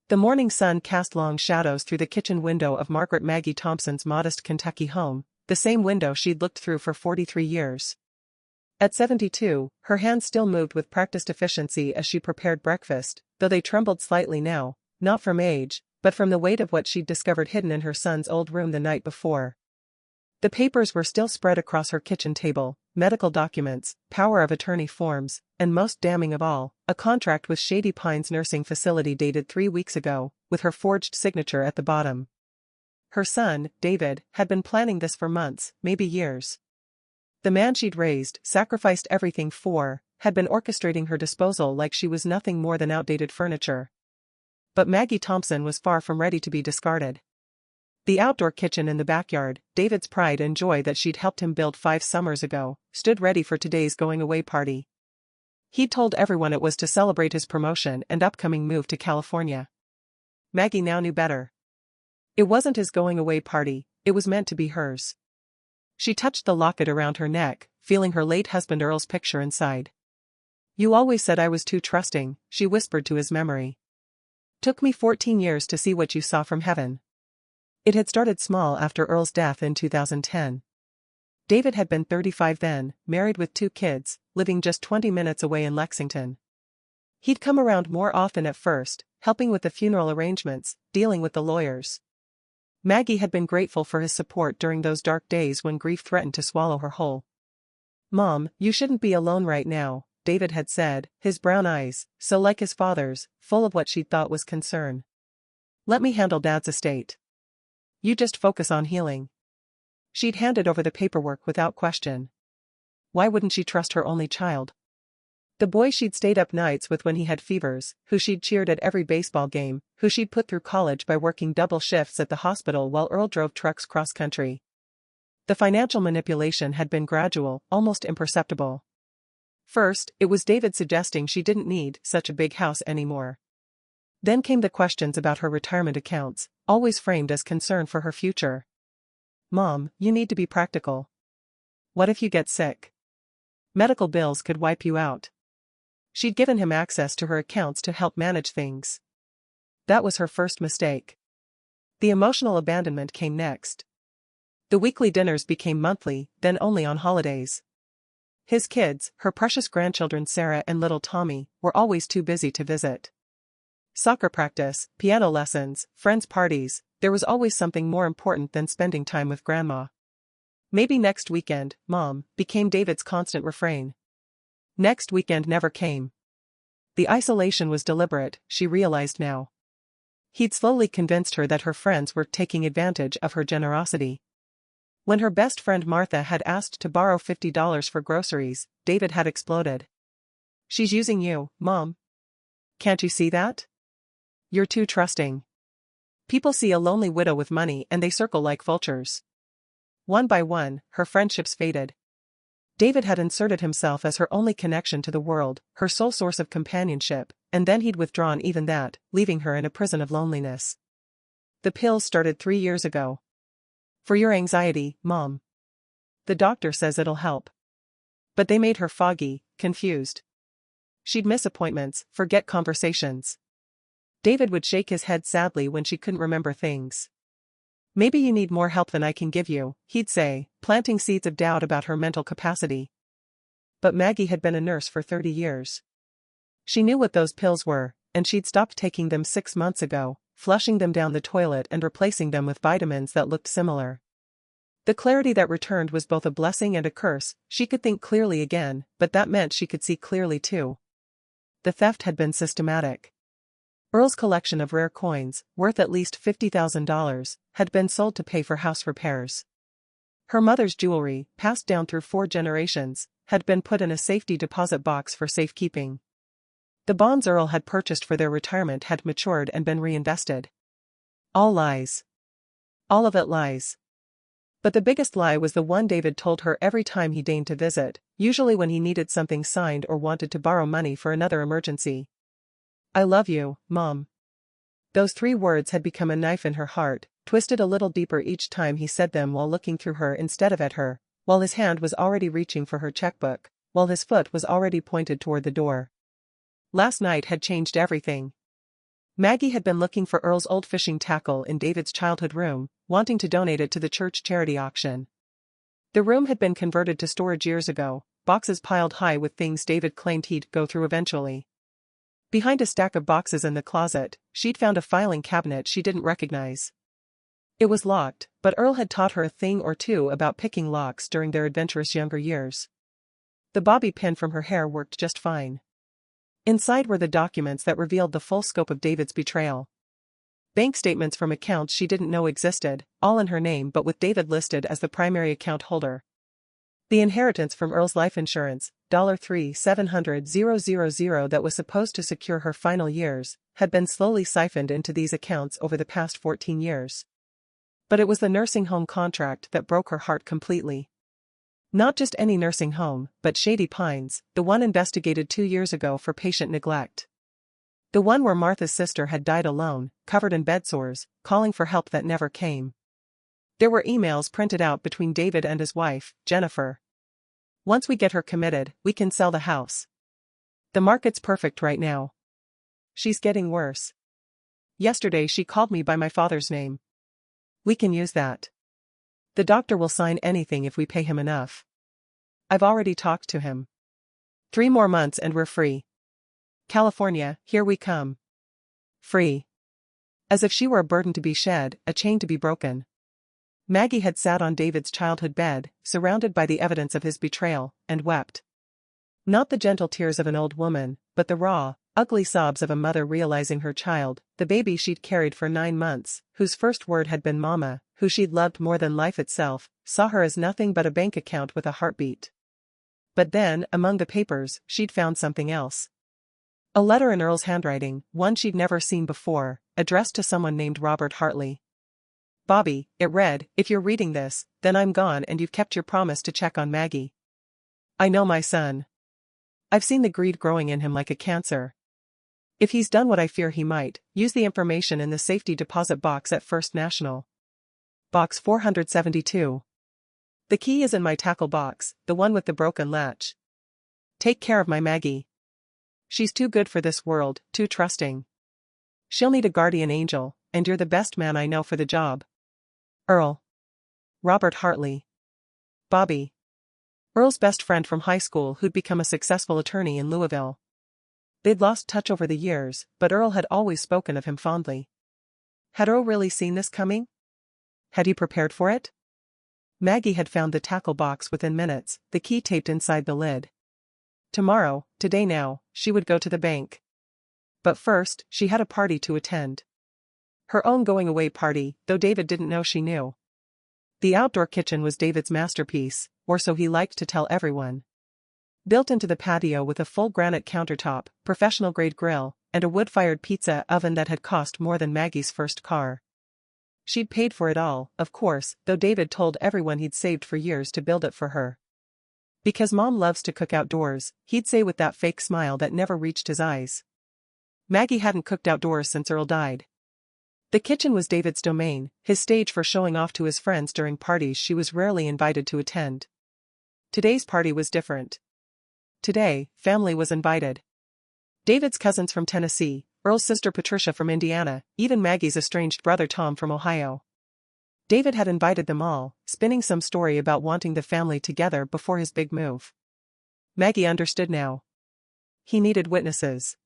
The morning sun cast long shadows through the kitchen window of Margaret Maggie Thompson's modest Kentucky home, the same window she'd looked through for 43 years. At 72, her hands still moved with practiced efficiency as she prepared breakfast, though they trembled slightly now, not from age, but from the weight of what she'd discovered hidden in her son's old room the night before. The papers were still spread across her kitchen table, medical documents, power of attorney forms, and most damning of all, a contract with Shady Pines Nursing Facility dated 3 weeks ago, with her forged signature at the bottom. Her son, David, had been planning this for months, maybe years. The man she'd raised, sacrificed everything for, had been orchestrating her disposal like she was nothing more than outdated furniture. But Maggie Thompson was far from ready to be discarded. The outdoor kitchen in the backyard, David's pride and joy that she'd helped him build 5 summers ago, stood ready for today's going-away party. He'd told everyone it was to celebrate his promotion and upcoming move to California. Maggie now knew better. It wasn't his going-away party, it was meant to be hers. She touched the locket around her neck, feeling her late husband Earl's picture inside. "You always said I was too trusting," she whispered to his memory. "Took me 14 years to see what you saw from heaven." It had started small after Earl's death in 2010. David had been 35 then, married with 2 kids, living just 20 minutes away in Lexington. He'd come around more often at first, helping with the funeral arrangements, dealing with the lawyers. Maggie had been grateful for his support during those dark days when grief threatened to swallow her whole. "Mom, you shouldn't be alone right now," David had said, his brown eyes, so like his father's, full of what she'd thought was concern. "Let me handle Dad's estate. You just focus on healing." She'd handed over the paperwork without question. Why wouldn't she trust her only child? The boy she'd stayed up nights with when he had fevers, who she'd cheered at every baseball game, who she'd put through college by working double shifts at the hospital while Earl drove trucks cross-country. The financial manipulation had been gradual, almost imperceptible. First, it was David suggesting she didn't need such a big house anymore. Then came the questions about her retirement accounts, always framed as concern for her future. "Mom, you need to be practical. What if you get sick? Medical bills could wipe you out." She'd given him access to her accounts to help manage things. That was her first mistake. The emotional abandonment came next. The weekly dinners became monthly, then only on holidays. His kids, her precious grandchildren Sarah and little Tommy, were always too busy to visit. Soccer practice, piano lessons, friends' parties, there was always something more important than spending time with Grandma. "Maybe next weekend, Mom," became David's constant refrain. Next weekend never came. The isolation was deliberate, she realized now. He'd slowly convinced her that her friends were taking advantage of her generosity. When her best friend Martha had asked to borrow $50 for groceries, David had exploded. "She's using you, Mom. Can't you see that? You're too trusting. People see a lonely widow with money and they circle like vultures." One by one, her friendships faded. David had inserted himself as her only connection to the world, her sole source of companionship, and then he'd withdrawn even that, leaving her in a prison of loneliness. "The pills started 3 years ago. For your anxiety, Mom. The doctor says it'll help." But they made her foggy, confused. She'd miss appointments, forget conversations. David would shake his head sadly when she couldn't remember things. "Maybe you need more help than I can give you," he'd say, planting seeds of doubt about her mental capacity. But Maggie had been a nurse for 30 years. She knew what those pills were, and she'd stopped taking them 6 months ago, flushing them down the toilet and replacing them with vitamins that looked similar. The clarity that returned was both a blessing and a curse. She could think clearly again, but that meant she could see clearly too. The theft had been systematic. Earl's collection of rare coins, worth at least $50,000, had been sold to pay for house repairs. Her mother's jewelry, passed down through 4 generations, had been put in a safety deposit box for safekeeping. The bonds Earl had purchased for their retirement had matured and been reinvested. All lies. All of it lies. But the biggest lie was the one David told her every time he deigned to visit, usually when he needed something signed or wanted to borrow money for another emergency. "I love you, Mom." Those 3 words had become a knife in her heart, twisted a little deeper each time he said them while looking through her instead of at her, while his hand was already reaching for her checkbook, while his foot was already pointed toward the door. Last night had changed everything. Maggie had been looking for Earl's old fishing tackle in David's childhood room, wanting to donate it to the church charity auction. The room had been converted to storage years ago, boxes piled high with things David claimed he'd go through eventually. Behind a stack of boxes in the closet, she'd found a filing cabinet she didn't recognize. It was locked, but Earl had taught her a thing or two about picking locks during their adventurous younger years. The bobby pin from her hair worked just fine. Inside were the documents that revealed the full scope of David's betrayal. Bank statements from accounts she didn't know existed, all in her name but with David listed as the primary account holder. The inheritance from Earl's life insurance, $3,700,000 that was supposed to secure her final years, had been slowly siphoned into these accounts over the past 14 years. But it was the nursing home contract that broke her heart completely. Not just any nursing home, but Shady Pines, the one investigated 2 years ago for patient neglect. The one where Martha's sister had died alone, covered in bedsores, calling for help that never came. There were emails printed out between David and his wife, Jennifer. "Once we get her committed, we can sell the house. The market's perfect right now. She's getting worse. Yesterday she called me by my father's name. We can use that. The doctor will sign anything if we pay him enough. I've already talked to him. 3 more months and we're free. California, here we come. Free." As if she were a burden to be shed, a chain to be broken. Maggie had sat on David's childhood bed, surrounded by the evidence of his betrayal, and wept. Not the gentle tears of an old woman, but the raw, ugly sobs of a mother realizing her child, the baby she'd carried for 9 months, whose first word had been mama, who she'd loved more than life itself, saw her as nothing but a bank account with a heartbeat. But then, among the papers, she'd found something else. A letter in Earl's handwriting, one she'd never seen before, addressed to someone named Robert Hartley. "Bobby," it read, "if you're reading this, then I'm gone and you've kept your promise to check on Maggie. I know my son. I've seen the greed growing in him like a cancer. If he's done what I fear he might, use the information in the safety deposit box at First National. Box 472. The key is in my tackle box, the one with the broken latch. Take care of my Maggie. She's too good for this world, too trusting. She'll need a guardian angel, and you're the best man I know for the job. Earl. Robert Hartley." Bobby. Earl's best friend from high school who'd become a successful attorney in Louisville. They'd lost touch over the years, but Earl had always spoken of him fondly. Had Earl really seen this coming? Had he prepared for it? Maggie had found the tackle box within minutes, the key taped inside the lid. Today now, she would go to the bank. But first, she had a party to attend. Her own going-away party, though David didn't know she knew. The outdoor kitchen was David's masterpiece, or so he liked to tell everyone. Built into the patio with a full granite countertop, professional-grade grill, and a wood-fired pizza oven that had cost more than Maggie's first car. She'd paid for it all, of course, though David told everyone he'd saved for years to build it for her. "Because Mom loves to cook outdoors," he'd say with that fake smile that never reached his eyes. Maggie hadn't cooked outdoors since Earl died. The kitchen was David's domain, his stage for showing off to his friends during parties she was rarely invited to attend. Today's party was different. Today, family was invited. David's cousins from Tennessee, Earl's sister Patricia from Indiana, even Maggie's estranged brother Tom from Ohio. David had invited them all, spinning some story about wanting the family together before his big move. Maggie understood now. He needed witnesses.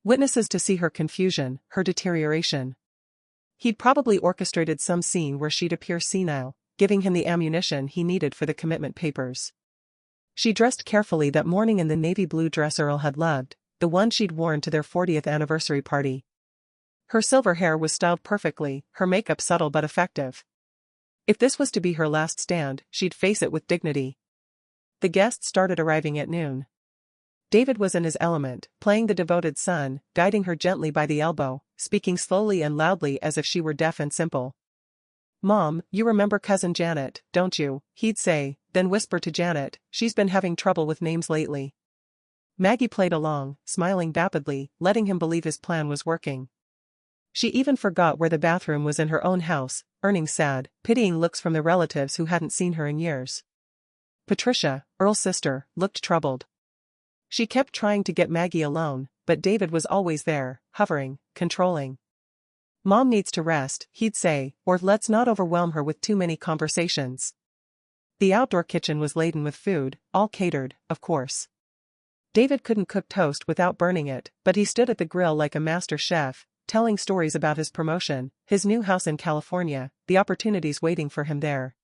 Witnesses to see her confusion, her deterioration. He'd probably orchestrated some scene where she'd appear senile, giving him the ammunition he needed for the commitment papers. She dressed carefully that morning in the navy blue dress Earl had loved, the one she'd worn to their 40th anniversary party. Her silver hair was styled perfectly, her makeup subtle but effective. If this was to be her last stand, she'd face it with dignity. The guests started arriving at noon. David was in his element, playing the devoted son, guiding her gently by the elbow, speaking slowly and loudly as if she were deaf and simple. "Mom, you remember Cousin Janet, don't you?" he'd say, then whisper to Janet, "She's been having trouble with names lately." Maggie played along, smiling vapidly, letting him believe his plan was working. She even forgot where the bathroom was in her own house, earning sad, pitying looks from the relatives who hadn't seen her in years. Patricia, Earl's sister, looked troubled. She kept trying to get Maggie alone, but David was always there, hovering, controlling. Mom needs to rest, he'd say, or let's not overwhelm her with too many conversations. The outdoor kitchen was laden with food, all catered, of course. David couldn't cook toast without burning it, but he stood at the grill like a master chef, telling stories about his promotion, his new house in California, the opportunities waiting for him there.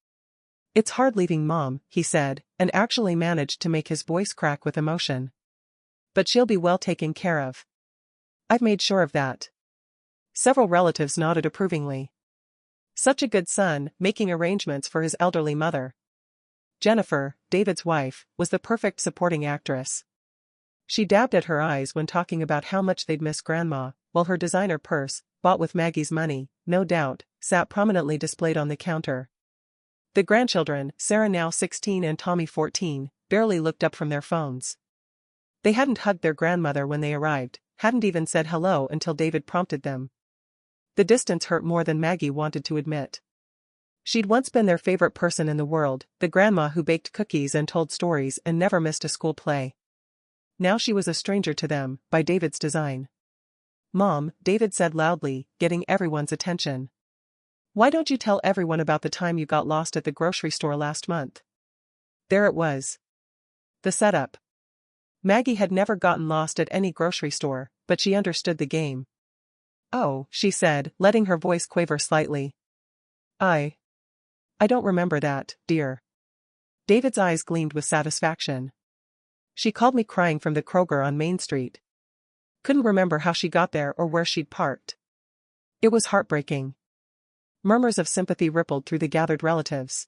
It's hard leaving Mom, he said, and actually managed to make his voice crack with emotion. But she'll be well taken care of. I've made sure of that. Several relatives nodded approvingly. Such a good son, making arrangements for his elderly mother. Jennifer, David's wife, was the perfect supporting actress. She dabbed at her eyes when talking about how much they'd miss Grandma, while her designer purse, bought with Maggie's money, no doubt, sat prominently displayed on the counter. The grandchildren, Sarah now 16 and Tommy 14, barely looked up from their phones. They hadn't hugged their grandmother when they arrived, hadn't even said hello until David prompted them. The distance hurt more than Maggie wanted to admit. She'd once been their favorite person in the world, the grandma who baked cookies and told stories and never missed a school play. Now she was a stranger to them, by David's design. Mom, David said loudly, getting everyone's attention. Why don't you tell everyone about the time you got lost at the grocery store last month? There it was. The setup. Maggie had never gotten lost at any grocery store, but she understood the game. Oh, she said, letting her voice quaver slightly. I don't remember that, dear. David's eyes gleamed with satisfaction. She called me crying from the Kroger on Main Street. Couldn't remember how she got there or where she'd parked. It was heartbreaking. Murmurs of sympathy rippled through the gathered relatives.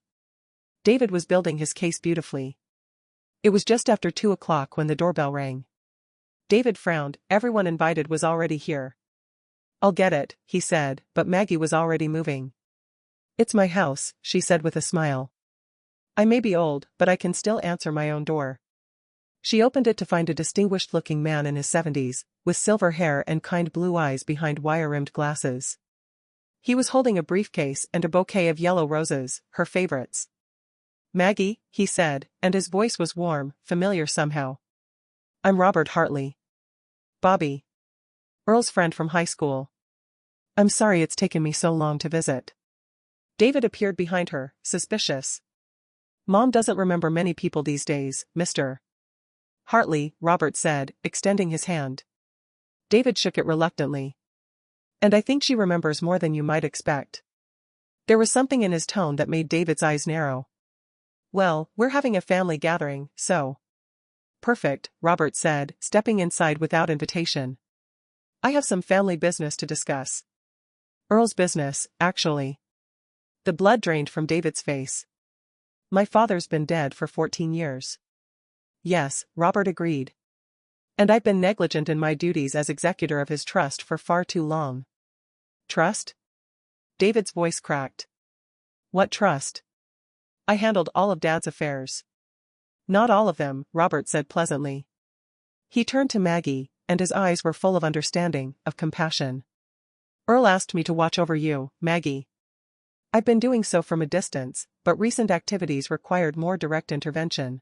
David was building his case beautifully. It was just after 2 o'clock when the doorbell rang. David frowned, everyone invited was already here. I'll get it, he said, but Maggie was already moving. It's my house, she said with a smile. I may be old, but I can still answer my own door. She opened it to find a distinguished-looking man in his 70s, with silver hair and kind blue eyes behind wire-rimmed glasses. He was holding a briefcase and a bouquet of yellow roses, her favorites. Maggie, he said, and his voice was warm, familiar somehow. I'm Robert Hartley. Bobby. Earl's friend from high school. I'm sorry it's taken me so long to visit. David appeared behind her, suspicious. Mom doesn't remember many people these days, Mr. Hartley, Robert said, extending his hand. David shook it reluctantly. And I think she remembers more than you might expect. There was something in his tone that made David's eyes narrow. Well, we're having a family gathering, so. Perfect, Robert said, stepping inside without invitation. I have some family business to discuss. Earl's business, actually. The blood drained from David's face. My father's been dead for 14 years. Yes, Robert agreed. And I've been negligent in my duties as executor of his trust for far too long. Trust? David's voice cracked. What trust? I handled all of Dad's affairs. Not all of them, Robert said pleasantly. He turned to Maggie, and his eyes were full of understanding, of compassion. Earl asked me to watch over you, Maggie. I've been doing so from a distance, but recent activities required more direct intervention.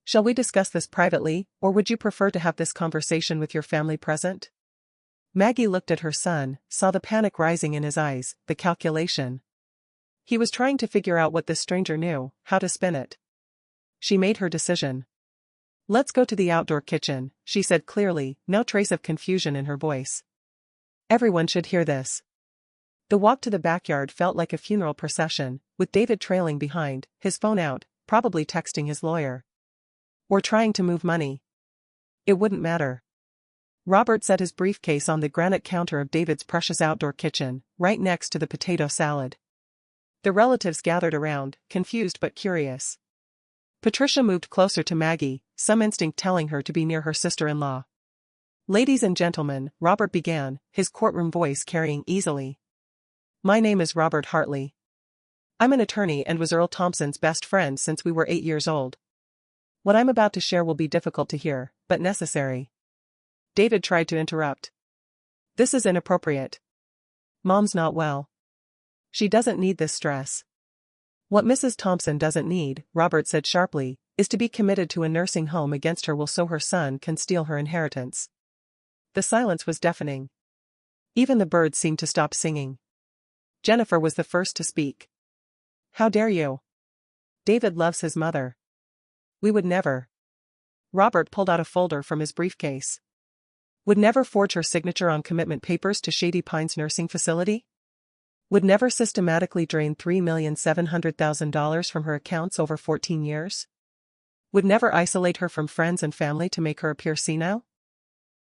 Shall we discuss this privately, or would you prefer to have this conversation with your family present? Maggie looked at her son, saw the panic rising in his eyes, the calculation. He was trying to figure out what this stranger knew, how to spin it. She made her decision. Let's go to the outdoor kitchen, she said clearly, no trace of confusion in her voice. Everyone should hear this. The walk to the backyard felt like a funeral procession, with David trailing behind, his phone out, probably texting his lawyer. Or trying to move money. It wouldn't matter. Robert set his briefcase on the granite counter of David's precious outdoor kitchen, right next to the potato salad. The relatives gathered around, confused but curious. Patricia moved closer to Maggie, some instinct telling her to be near her sister-in-law. Ladies and gentlemen, Robert began, his courtroom voice carrying easily. My name is Robert Hartley. I'm an attorney and was Earl Thompson's best friend since we were 8 years old. What I'm about to share will be difficult to hear, but necessary. David tried to interrupt. This is inappropriate. Mom's not well. She doesn't need this stress. What Mrs. Thompson doesn't need, Robert said sharply, is to be committed to a nursing home against her will so her son can steal her inheritance. The silence was deafening. Even the birds seemed to stop singing. Jennifer was the first to speak. How dare you? David loves his mother. We would never. Robert pulled out a folder from his briefcase. Would never forge her signature on commitment papers to Shady Pines Nursing Facility? Would never systematically drain $3,700,000 from her accounts over 14 years? Would never isolate her from friends and family to make her appear senile?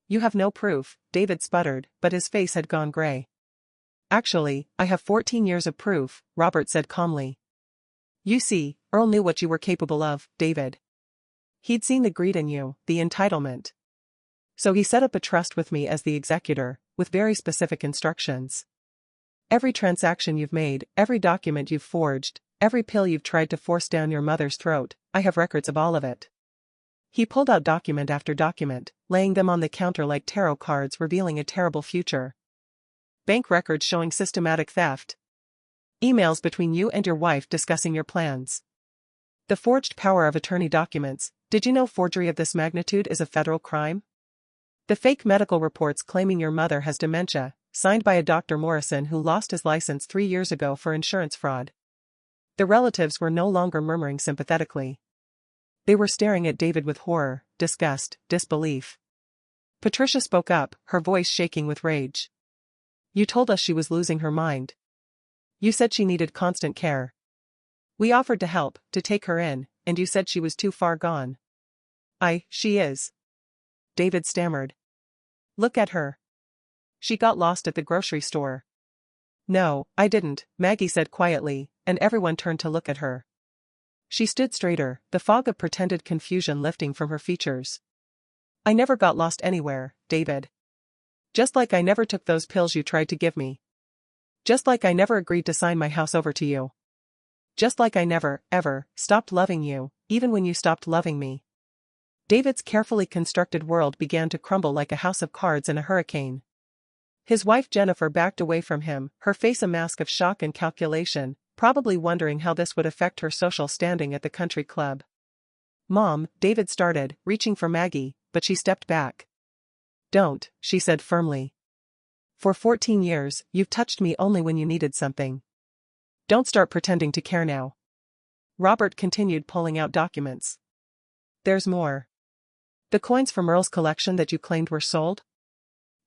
You have no proof, David sputtered, but his face had gone gray. Actually, I have 14 years of proof, Robert said calmly. You see, Earl knew what you were capable of, David. He'd seen the greed in you, the entitlement. So he set up a trust with me as the executor, with very specific instructions. Every transaction you've made, every document you've forged, every pill you've tried to force down your mother's throat, I have records of all of it. He pulled out document after document, laying them on the counter like tarot cards revealing a terrible future. Bank records showing systematic theft. Emails between you and your wife discussing your plans. The forged power of attorney documents. Did you know forgery of this magnitude is a federal crime? The fake medical reports claiming your mother has dementia, signed by a Dr. Morrison who lost his license 3 years ago for insurance fraud. The relatives were no longer murmuring sympathetically. They were staring at David with horror, disgust, disbelief. Patricia spoke up, her voice shaking with rage. You told us she was losing her mind. You said she needed constant care. We offered to help, to take her in, and you said she was too far gone. She is. David stammered. Look at her. She got lost at the grocery store. No, I didn't, Maggie said quietly, and everyone turned to look at her. She stood straighter, the fog of pretended confusion lifting from her features. I never got lost anywhere, David. Just like I never took those pills you tried to give me. Just like I never agreed to sign my house over to you. Just like I never, ever, stopped loving you, even when you stopped loving me. David's carefully constructed world began to crumble like a house of cards in a hurricane. His wife Jennifer backed away from him, her face a mask of shock and calculation, probably wondering how this would affect her social standing at the country club. Mom, David started, reaching for Maggie, but she stepped back. Don't, she said firmly. For 14 years, you've touched me only when you needed something. Don't start pretending to care now. Robert continued pulling out documents. There's more. The coins from Earl's collection that you claimed were sold?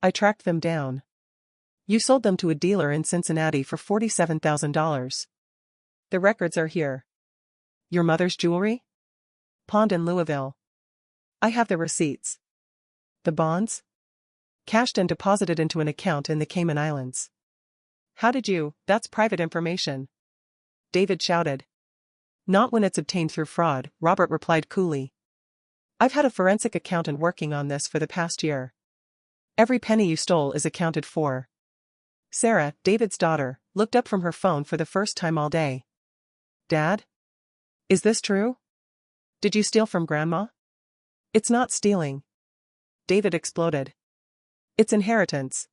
I tracked them down. You sold them to a dealer in Cincinnati for $47,000. The records are here. Your mother's jewelry? Pawned in Louisville. I have the receipts. The bonds? Cashed and deposited into an account in the Cayman Islands. How did you? That's private information. David shouted. Not when it's obtained through fraud, Robert replied coolly. I've had a forensic accountant working on this for the past year. Every penny you stole is accounted for. Sarah, David's daughter, looked up from her phone for the first time all day. Dad? Is this true? Did you steal from Grandma? It's not stealing. David exploded. It's inheritance.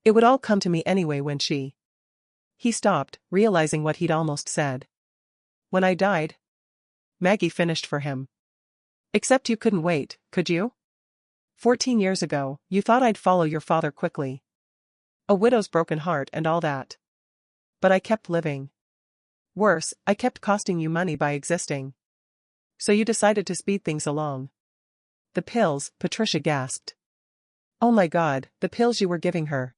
It would all come to me anyway when she... He stopped, realizing what he'd almost said. When I died? Maggie finished for him. Except you couldn't wait, could you? 14 years ago, you thought I'd follow your father quickly. A widow's broken heart and all that. But I kept living. Worse, I kept costing you money by existing. So you decided to speed things along. The pills, Patricia gasped. Oh my God, the pills you were giving her.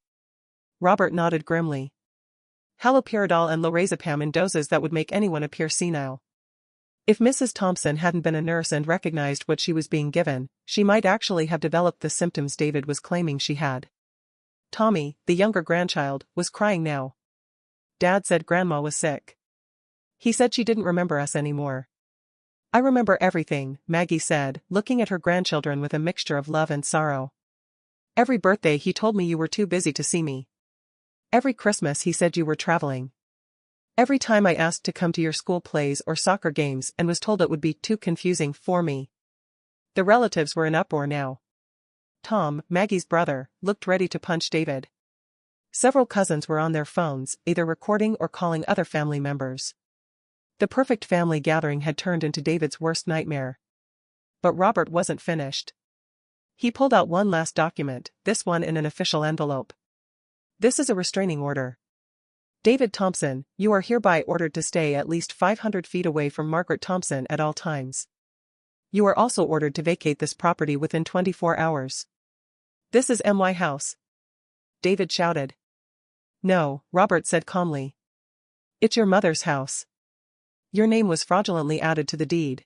Robert nodded grimly. Haloperidol and lorazepam in doses that would make anyone appear senile. If Mrs. Thompson hadn't been a nurse and recognized what she was being given, she might actually have developed the symptoms David was claiming she had. Tommy, the younger grandchild, was crying now. Dad said Grandma was sick. He said she didn't remember us anymore. I remember everything, Maggie said, looking at her grandchildren with a mixture of love and sorrow. Every birthday he told me you were too busy to see me. Every Christmas he said you were traveling. Every time I asked to come to your school plays or soccer games and was told it would be too confusing for me. The relatives were in uproar now. Tom, Maggie's brother, looked ready to punch David. Several cousins were on their phones, either recording or calling other family members. The perfect family gathering had turned into David's worst nightmare. But Robert wasn't finished. He pulled out one last document, this one in an official envelope. This is a restraining order. David Thompson, you are hereby ordered to stay at least 500 feet away from Margaret Thompson at all times. You are also ordered to vacate this property within 24 hours. This is my house. David shouted. No, Robert said calmly. It's your mother's house. Your name was fraudulently added to the deed.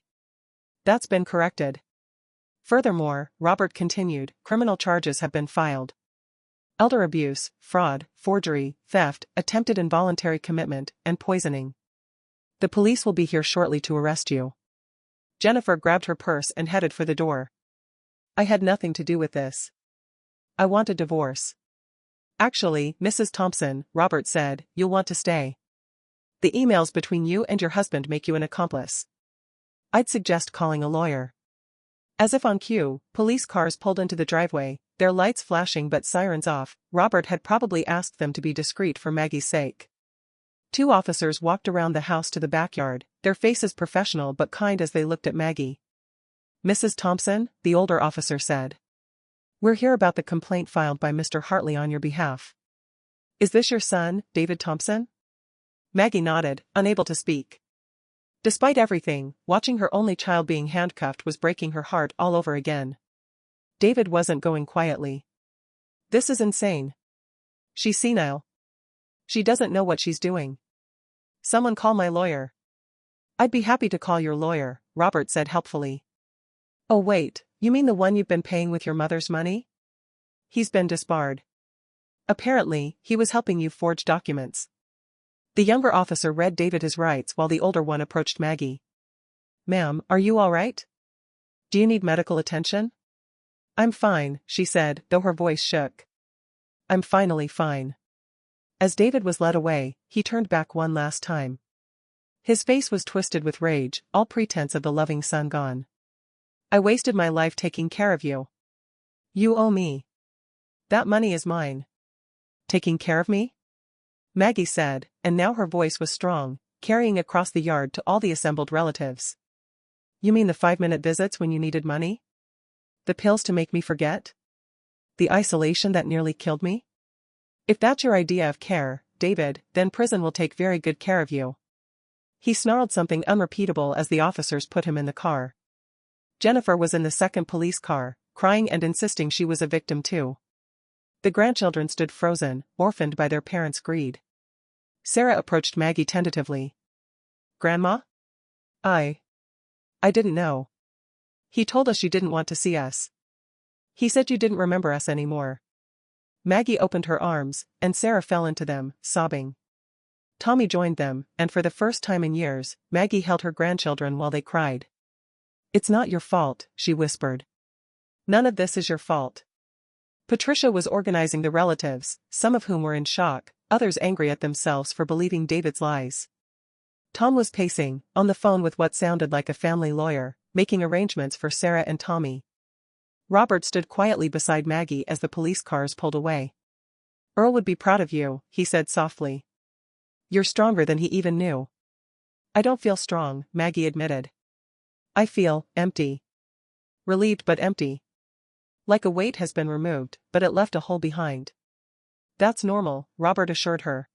That's been corrected. Furthermore, Robert continued, criminal charges have been filed. Elder abuse, fraud, forgery, theft, attempted involuntary commitment, and poisoning. The police will be here shortly to arrest you. Jennifer grabbed her purse and headed for the door. I had nothing to do with this. I want a divorce. Actually, Mrs. Thompson, Robert said, you'll want to stay. The emails between you and your husband make you an accomplice. I'd suggest calling a lawyer. As if on cue, police cars pulled into the driveway, their lights flashing but sirens off. Robert had probably asked them to be discreet for Maggie's sake. 2 officers walked around the house to the backyard, their faces professional but kind as they looked at Maggie. Mrs. Thompson, the older officer said. We're here about the complaint filed by Mr. Hartley on your behalf. Is this your son, David Thompson? Maggie nodded, unable to speak. Despite everything, watching her only child being handcuffed was breaking her heart all over again. David wasn't going quietly. This is insane. She's senile. She doesn't know what she's doing. Someone call my lawyer. I'd be happy to call your lawyer, Robert said helpfully. Oh wait, you mean the one you've been paying with your mother's money? He's been disbarred. Apparently, he was helping you forge documents. The younger officer read David his rights while the older one approached Maggie. Ma'am, are you all right? Do you need medical attention? I'm fine, she said, though her voice shook. I'm finally fine. As David was led away, he turned back one last time. His face was twisted with rage, all pretense of the loving son gone. I wasted my life taking care of you. You owe me. That money is mine. Taking care of me? Maggie said, and now her voice was strong, carrying across the yard to all the assembled relatives. You mean the 5-minute visits when you needed money? The pills to make me forget? The isolation that nearly killed me? If that's your idea of care, David, then prison will take very good care of you. He snarled something unrepeatable as the officers put him in the car. Jennifer was in the second police car, crying and insisting she was a victim too. The grandchildren stood frozen, orphaned by their parents' greed. Sarah approached Maggie tentatively. Grandma? I didn't know. He told us you didn't want to see us. He said you didn't remember us anymore. Maggie opened her arms, and Sarah fell into them, sobbing. Tommy joined them, and for the first time in years, Maggie held her grandchildren while they cried. It's not your fault, she whispered. None of this is your fault. Patricia was organizing the relatives, some of whom were in shock, others angry at themselves for believing David's lies. Tom was pacing, on the phone with what sounded like a family lawyer, making arrangements for Sarah and Tommy. Robert stood quietly beside Maggie as the police cars pulled away. Earl would be proud of you, he said softly. You're stronger than he even knew. I don't feel strong, Maggie admitted. I feel empty. Relieved but empty. Like a weight has been removed, but it left a hole behind. That's normal, Robert assured her.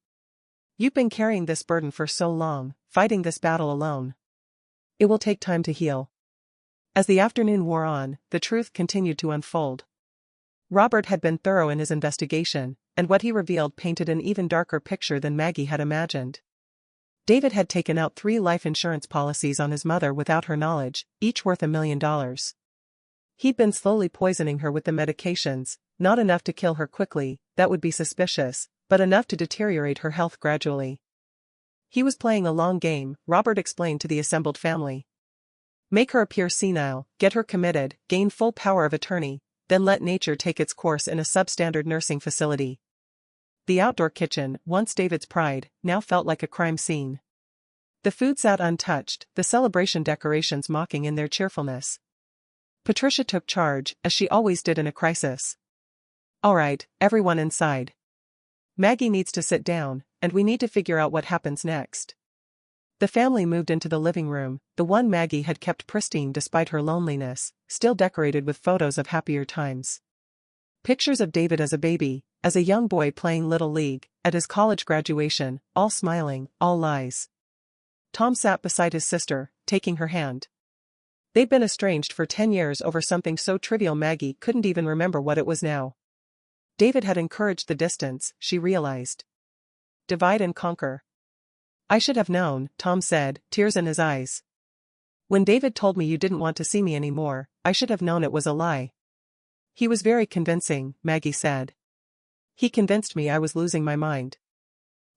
You've been carrying this burden for so long, fighting this battle alone. It will take time to heal. As the afternoon wore on, the truth continued to unfold. Robert had been thorough in his investigation, and what he revealed painted an even darker picture than Maggie had imagined. David had taken out 3 life insurance policies on his mother without her knowledge, each worth $1 million. He'd been slowly poisoning her with the medications, not enough to kill her quickly, that would be suspicious, but enough to deteriorate her health gradually. He was playing a long game, Robert explained to the assembled family. Make her appear senile, get her committed, gain full power of attorney, then let nature take its course in a substandard nursing facility. The outdoor kitchen, once David's pride, now felt like a crime scene. The food sat untouched, the celebration decorations mocking in their cheerfulness. Patricia took charge, as she always did in a crisis. All right, everyone inside. Maggie needs to sit down, and we need to figure out what happens next. The family moved into the living room, the one Maggie had kept pristine despite her loneliness, still decorated with photos of happier times. Pictures of David as a baby, as a young boy playing Little League, at his college graduation, all smiling, all lies. Tom sat beside his sister, taking her hand. They'd been estranged for 10 years over something so trivial Maggie couldn't even remember what it was now. David had encouraged the distance, she realized. Divide and conquer. I should have known, Tom said, tears in his eyes. When David told me you didn't want to see me anymore, I should have known it was a lie. He was very convincing, Maggie said. He convinced me I was losing my mind.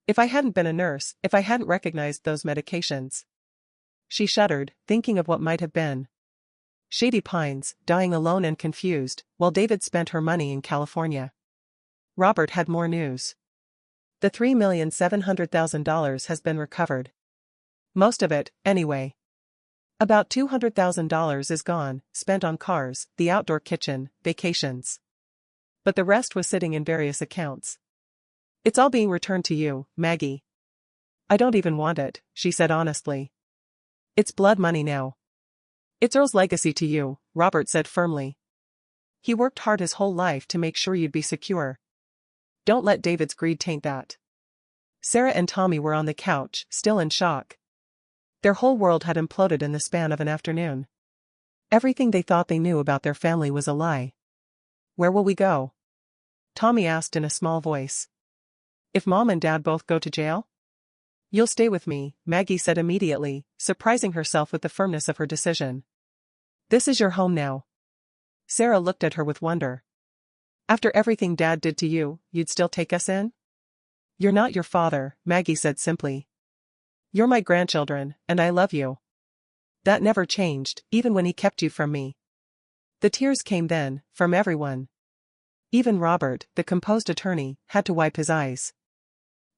If I hadn't been a nurse, if I hadn't recognized those medications. She shuddered, thinking of what might have been. Shady Pines, dying alone and confused, while David spent her money in California. Robert had more news. The $3,700,000 has been recovered. Most of it, anyway. About $200,000 is gone, spent on cars, the outdoor kitchen, vacations. But the rest was sitting in various accounts. It's all being returned to you, Maggie. I don't even want it, she said honestly. It's blood money now. It's Earl's legacy to you, Robert said firmly. He worked hard his whole life to make sure you'd be secure. Don't let David's greed taint that. Sarah and Tommy were on the couch, still in shock. Their whole world had imploded in the span of an afternoon. Everything they thought they knew about their family was a lie. Where will we go? Tommy asked in a small voice. If Mom and Dad both go to jail? You'll stay with me, Maggie said immediately, surprising herself with the firmness of her decision. This is your home now. Sarah looked at her with wonder. After everything Dad did to you, you'd still take us in? You're not your father, Maggie said simply. You're my grandchildren, and I love you. That never changed, even when he kept you from me. The tears came then, from everyone. Even Robert, the composed attorney, had to wipe his eyes.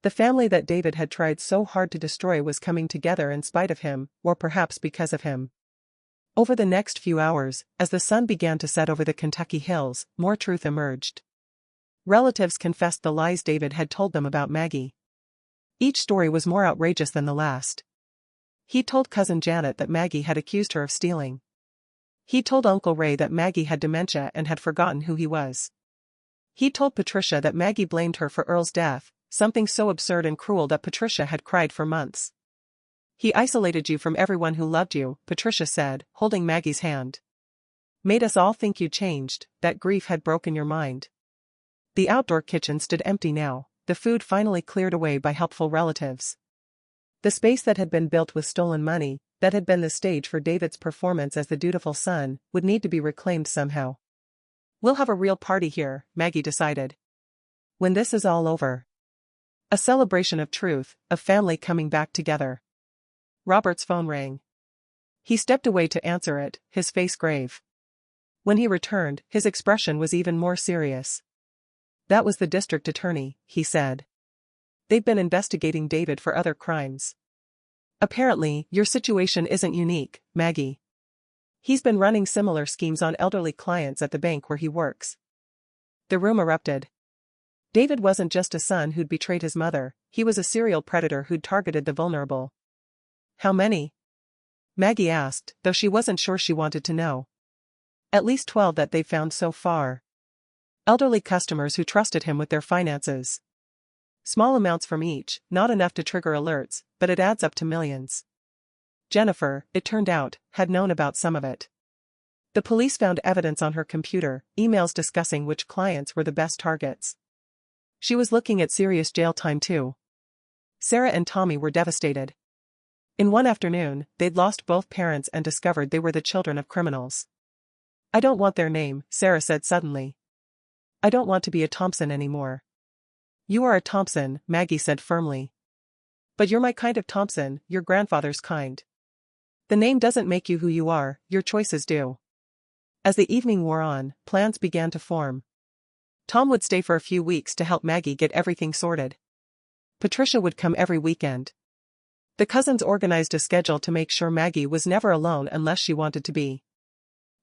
The family that David had tried so hard to destroy was coming together in spite of him, or perhaps because of him. Over the next few hours, as the sun began to set over the Kentucky hills, more truth emerged. Relatives confessed the lies David had told them about Maggie. Each story was more outrageous than the last. He told cousin Janet that Maggie had accused her of stealing. He told Uncle Ray that Maggie had dementia and had forgotten who he was. He told Patricia that Maggie blamed her for Earl's death, something so absurd and cruel that Patricia had cried for months. He isolated you from everyone who loved you, Patricia said, holding Maggie's hand. Made us all think you changed, that grief had broken your mind. The outdoor kitchen stood empty now, the food finally cleared away by helpful relatives. The space that had been built with stolen money, that had been the stage for David's performance as the dutiful son, would need to be reclaimed somehow. We'll have a real party here, Maggie decided. When this is all over. A celebration of truth, of family coming back together. Robert's phone rang. He stepped away to answer it, his face grave. When he returned, his expression was even more serious. That was the district attorney, he said. They've been investigating David for other crimes. Apparently, your situation isn't unique, Maggie. He's been running similar schemes on elderly clients at the bank where he works. The room erupted. David wasn't just a son who'd betrayed his mother, he was a serial predator who'd targeted the vulnerable. How many? Maggie asked, though she wasn't sure she wanted to know. At least 12 that they've found so far. Elderly customers who trusted him with their finances. Small amounts from each, not enough to trigger alerts, but it adds up to millions. Jennifer, it turned out, had known about some of it. The police found evidence on her computer, emails discussing which clients were the best targets. She was looking at serious jail time too. Sarah and Tommy were devastated. In one afternoon, they'd lost both parents and discovered they were the children of criminals. I don't want their name, Sarah said suddenly. I don't want to be a Thompson anymore. You are a Thompson, Maggie said firmly. But you're my kind of Thompson, your grandfather's kind. The name doesn't make you who you are, your choices do. As the evening wore on, plans began to form. Tom would stay for a few weeks to help Maggie get everything sorted. Patricia would come every weekend. The cousins organized a schedule to make sure Maggie was never alone unless she wanted to be.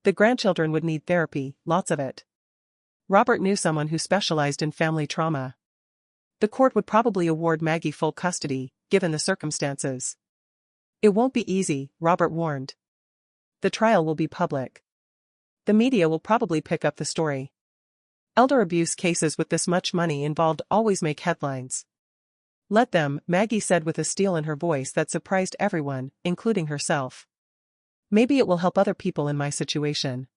The grandchildren would need therapy, lots of it. Robert knew someone who specialized in family trauma. The court would probably award Maggie full custody, given the circumstances. It won't be easy, Robert warned. The trial will be public. The media will probably pick up the story. Elder abuse cases with this much money involved always make headlines. Let them, Maggie said with a steel in her voice that surprised everyone, including herself. Maybe it will help other people in my situation.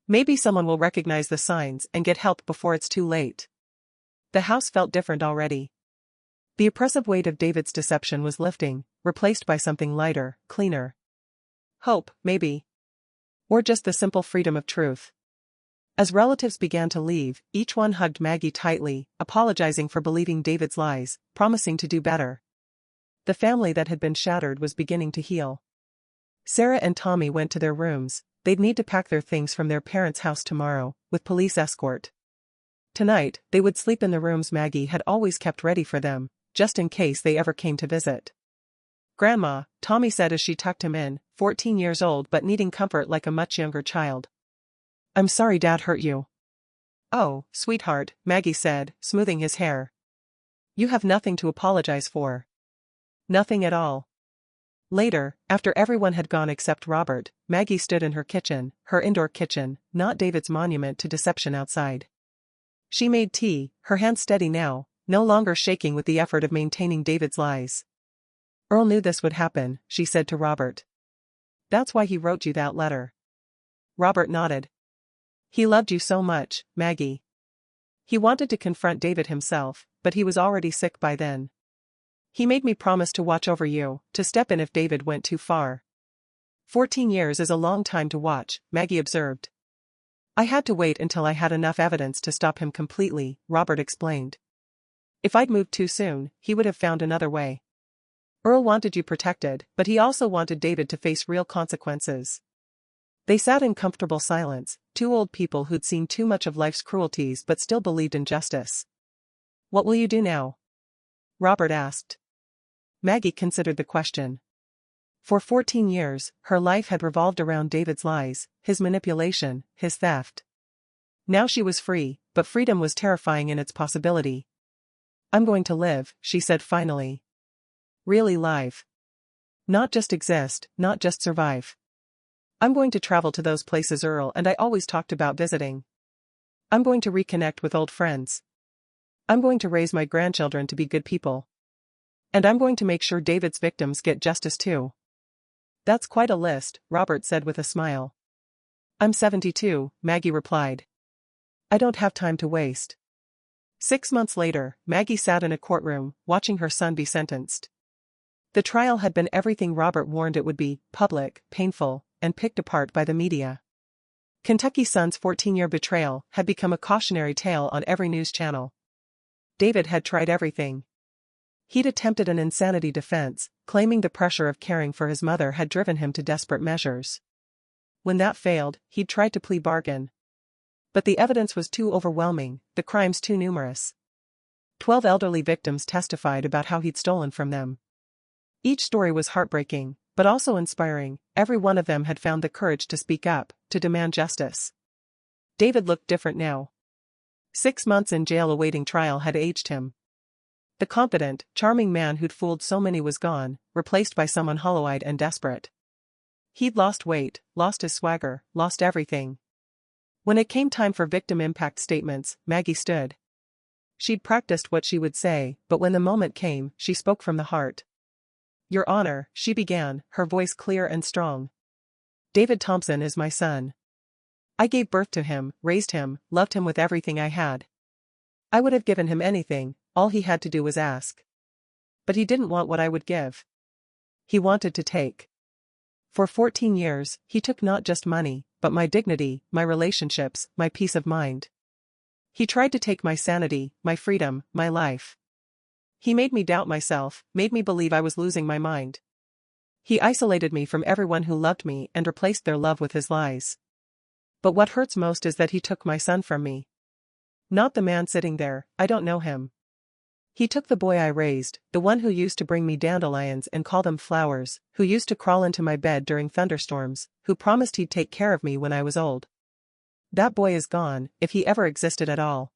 Maybe someone will recognize the signs and get help before it's too late. The house felt different already. The oppressive weight of David's deception was lifting, replaced by something lighter, cleaner. Hope, maybe. Or just the simple freedom of truth. As relatives began to leave, each one hugged Maggie tightly, apologizing for believing David's lies, promising to do better. The family that had been shattered was beginning to heal. Sarah and Tommy went to their rooms. They'd need to pack their things from their parents' house tomorrow, with police escort. Tonight, they would sleep in the rooms Maggie had always kept ready for them, just in case they ever came to visit. Grandma, Tommy said as she tucked him in, 14 years old but needing comfort like a much younger child. I'm sorry Dad hurt you. Oh, sweetheart, Maggie said, smoothing his hair. You have nothing to apologize for. Nothing at all. Later, after everyone had gone except Robert, Maggie stood in her kitchen, her indoor kitchen, not David's monument to deception outside. She made tea, her hands steady now, no longer shaking with the effort of maintaining David's lies. Earl knew this would happen, she said to Robert. That's why he wrote you that letter. Robert nodded. He loved you so much, Maggie. He wanted to confront David himself, but he was already sick by then. He made me promise to watch over you, to step in if David went too far. 14 years is a long time to watch, Maggie observed. I had to wait until I had enough evidence to stop him completely, Robert explained. If I'd moved too soon, he would have found another way. Earl wanted you protected, but he also wanted David to face real consequences. They sat in comfortable silence, two old people who'd seen too much of life's cruelties but still believed in justice. What will you do now? Robert asked. Maggie considered the question. For 14 years, her life had revolved around David's lies, his manipulation, his theft. Now she was free, but freedom was terrifying in its possibility. I'm going to live, she said finally. Really live. Not just exist, not just survive. I'm going to travel to those places Earl and I always talked about visiting. I'm going to reconnect with old friends. I'm going to raise my grandchildren to be good people. And I'm going to make sure David's victims get justice too. That's quite a list, Robert said with a smile. I'm 72, Maggie replied. I don't have time to waste. 6 months later, Maggie sat in a courtroom, watching her son be sentenced. The trial had been everything Robert warned it would be: public, painful, and picked apart by the media. Kentucky Son's 14-year betrayal had become a cautionary tale on every news channel. David had tried everything. He'd attempted an insanity defense, claiming the pressure of caring for his mother had driven him to desperate measures. When that failed, he'd tried to plea bargain. But the evidence was too overwhelming, the crimes too numerous. 12 elderly victims testified about how he'd stolen from them. Each story was heartbreaking, but also inspiring. Every one of them had found the courage to speak up, to demand justice. David looked different now. 6 months in jail awaiting trial had aged him. The confident, charming man who'd fooled so many was gone, replaced by someone hollow-eyed and desperate. He'd lost weight, lost his swagger, lost everything. When it came time for victim impact statements, Maggie stood. She'd practiced what she would say, but when the moment came, she spoke from the heart. Your Honor, she began, her voice clear and strong. David Thompson is my son. I gave birth to him, raised him, loved him with everything I had. I would have given him anything, all he had to do was ask. But he didn't want what I would give. He wanted to take. For 14 years, he took not just money, but my dignity, my relationships, my peace of mind. He tried to take my sanity, my freedom, my life. He made me doubt myself, made me believe I was losing my mind. He isolated me from everyone who loved me and replaced their love with his lies. But what hurts most is that he took my son from me. Not the man sitting there, I don't know him. He took the boy I raised, the one who used to bring me dandelions and call them flowers, who used to crawl into my bed during thunderstorms, who promised he'd take care of me when I was old. That boy is gone, if he ever existed at all.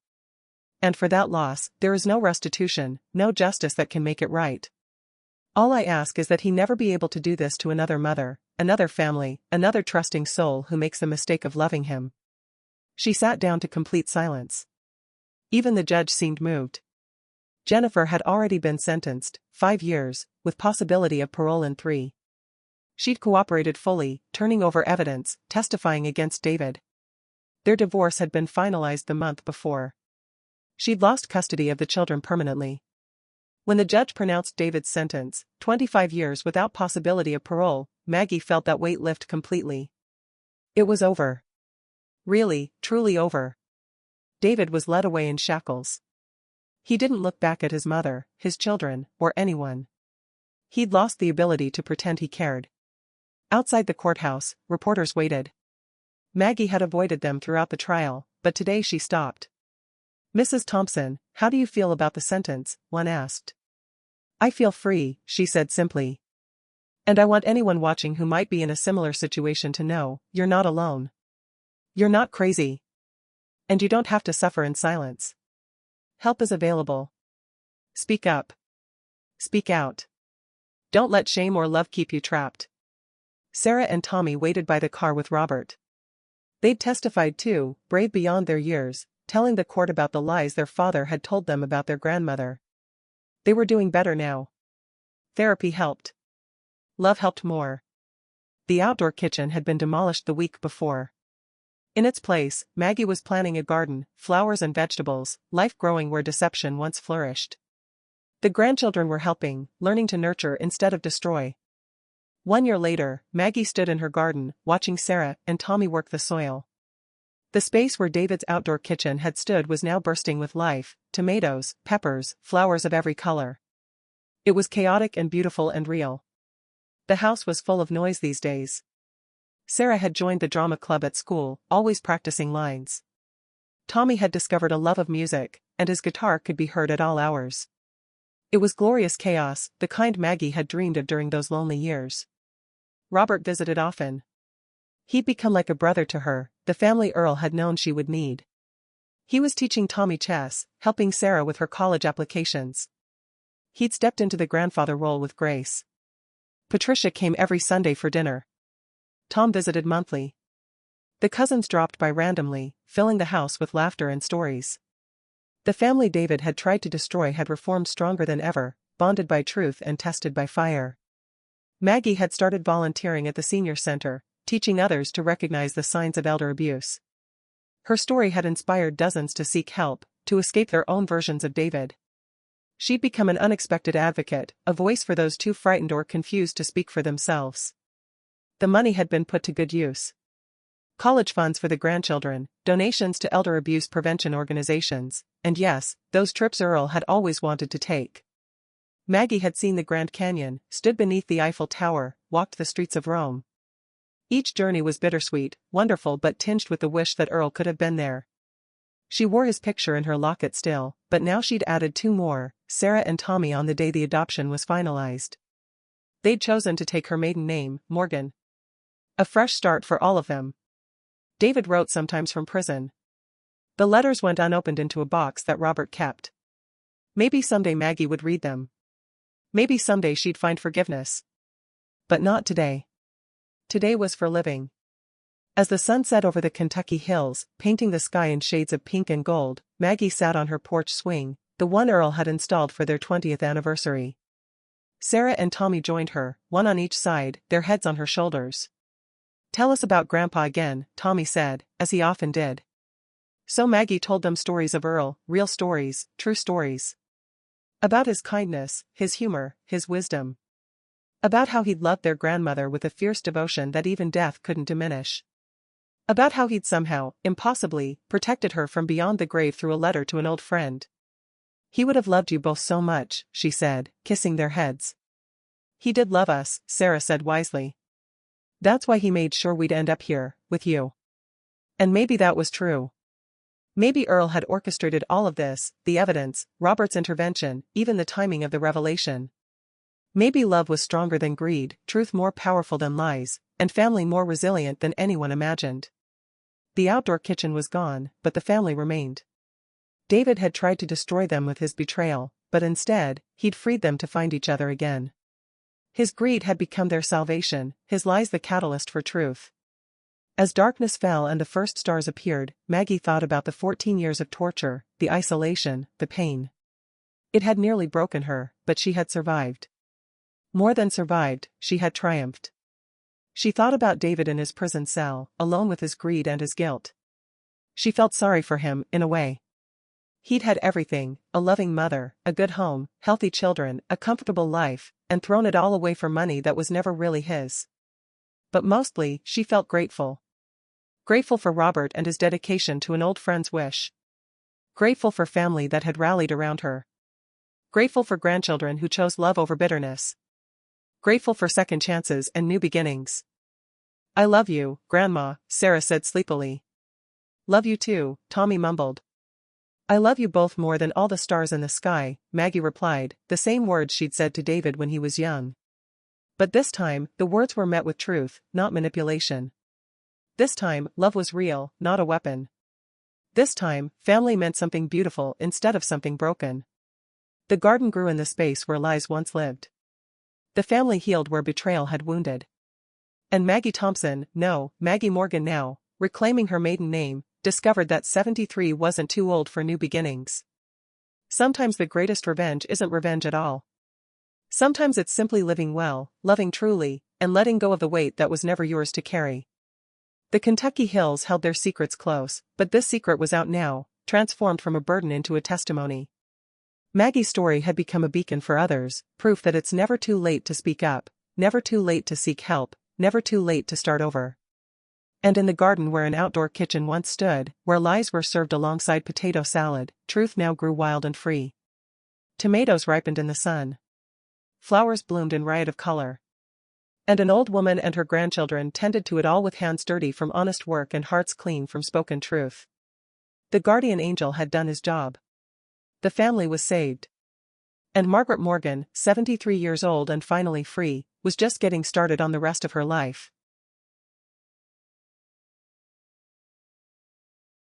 And for that loss, there is no restitution, no justice that can make it right. All I ask is that he never be able to do this to another mother, another family, another trusting soul who makes the mistake of loving him. She sat down to complete silence. Even the judge seemed moved. Jennifer had already been sentenced, 5 years, with possibility of parole in 3. She'd cooperated fully, turning over evidence, testifying against David. Their divorce had been finalized the month before. She'd lost custody of the children permanently. When the judge pronounced David's sentence, 25 years without possibility of parole, Maggie felt that weight lift completely. It was over. Really, truly over. David was led away in shackles. He didn't look back at his mother, his children, or anyone. He'd lost the ability to pretend he cared. Outside the courthouse, reporters waited. Maggie had avoided them throughout the trial, but today she stopped. "Mrs. Thompson, how do you feel about the sentence?" one asked. "I feel free," she said simply. "And I want anyone watching who might be in a similar situation to know, you're not alone. You're not crazy. And you don't have to suffer in silence. Help is available. Speak up. Speak out. Don't let shame or love keep you trapped." Sarah and Tommy waited by the car with Robert. They'd testified too, brave beyond their years, telling the court about the lies their father had told them about their grandmother. They were doing better now. Therapy helped. Love helped more. The outdoor kitchen had been demolished the week before. In its place, Maggie was planting a garden, flowers and vegetables, life growing where deception once flourished. The grandchildren were helping, learning to nurture instead of destroy. 1 year later, Maggie stood in her garden, watching Sarah and Tommy work the soil. The space where David's outdoor kitchen had stood was now bursting with life, tomatoes, peppers, flowers of every color. It was chaotic and beautiful and real. The house was full of noise these days. Sarah had joined the drama club at school, always practicing lines. Tommy had discovered a love of music, and his guitar could be heard at all hours. It was glorious chaos, the kind Maggie had dreamed of during those lonely years. Robert visited often. He'd become like a brother to her, the family Earl had known she would need. He was teaching Tommy chess, helping Sarah with her college applications. He'd stepped into the grandfather role with grace. Patricia came every Sunday for dinner. Tom visited monthly. The cousins dropped by randomly, filling the house with laughter and stories. The family David had tried to destroy had reformed stronger than ever, bonded by truth and tested by fire. Maggie had started volunteering at the senior center, teaching others to recognize the signs of elder abuse. Her story had inspired dozens to seek help, to escape their own versions of David. She'd become an unexpected advocate, a voice for those too frightened or confused to speak for themselves. The money had been put to good use. College funds for the grandchildren, donations to elder abuse prevention organizations, and yes, those trips Earl had always wanted to take. Maggie had seen the Grand Canyon, stood beneath the Eiffel Tower, walked the streets of Rome. Each journey was bittersweet, wonderful but tinged with the wish that Earl could have been there. She wore his picture in her locket still, but now she'd added 2 more, Sarah and Tommy, on the day the adoption was finalized. They'd chosen to take her maiden name, Morgan. A fresh start for all of them. David wrote sometimes from prison. The letters went unopened into a box that Robert kept. Maybe someday Maggie would read them. Maybe someday she'd find forgiveness. But not today. Today was for living. As the sun set over the Kentucky hills, painting the sky in shades of pink and gold, Maggie sat on her porch swing, the one Earl had installed for their 20th anniversary. Sarah and Tommy joined her, one on each side, their heads on her shoulders. "Tell us about Grandpa again," Tommy said, as he often did. So Maggie told them stories of Earl, real stories, true stories. About his kindness, his humor, his wisdom. About how he'd loved their grandmother with a fierce devotion that even death couldn't diminish. About how he'd somehow, impossibly, protected her from beyond the grave through a letter to an old friend. "He would have loved you both so much," she said, kissing their heads. "He did love us," Sarah said wisely. "That's why he made sure we'd end up here, with you." And maybe that was true. Maybe Earl had orchestrated all of this, the evidence, Robert's intervention, even the timing of the revelation. Maybe love was stronger than greed, truth more powerful than lies, and family more resilient than anyone imagined. The outdoor kitchen was gone, but the family remained. David had tried to destroy them with his betrayal, but instead, he'd freed them to find each other again. His greed had become their salvation, his lies the catalyst for truth. As darkness fell and the first stars appeared, Maggie thought about the 14 years of torture, the isolation, the pain. It had nearly broken her, but she had survived. More than survived, she had triumphed. She thought about David in his prison cell, alone with his greed and his guilt. She felt sorry for him, in a way. He'd had everything, a loving mother, a good home, healthy children, a comfortable life, and thrown it all away for money that was never really his. But mostly, she felt grateful. Grateful for Robert and his dedication to an old friend's wish. Grateful for family that had rallied around her. Grateful for grandchildren who chose love over bitterness. Grateful for second chances and new beginnings. "I love you, Grandma," Sarah said sleepily. "Love you too," Tommy mumbled. "I love you both more than all the stars in the sky," Maggie replied, the same words she'd said to David when he was young. But this time, the words were met with truth, not manipulation. This time, love was real, not a weapon. This time, family meant something beautiful instead of something broken. The garden grew in the space where lies once lived. The family healed where betrayal had wounded. And Maggie Thompson, no, Maggie Morgan now, reclaiming her maiden name, discovered that 73 wasn't too old for new beginnings. Sometimes the greatest revenge isn't revenge at all. Sometimes it's simply living well, loving truly, and letting go of the weight that was never yours to carry. The Kentucky hills held their secrets close, but this secret was out now, transformed from a burden into a testimony. Maggie's story had become a beacon for others, proof that it's never too late to speak up, never too late to seek help, never too late to start over. And in the garden where an outdoor kitchen once stood, where lies were served alongside potato salad, truth now grew wild and free. Tomatoes ripened in the sun. Flowers bloomed in riot of color. And an old woman and her grandchildren tended to it all with hands dirty from honest work and hearts clean from spoken truth. The guardian angel had done his job. The family was saved. And Margaret Morgan, 73 years old and finally free, was just getting started on the rest of her life.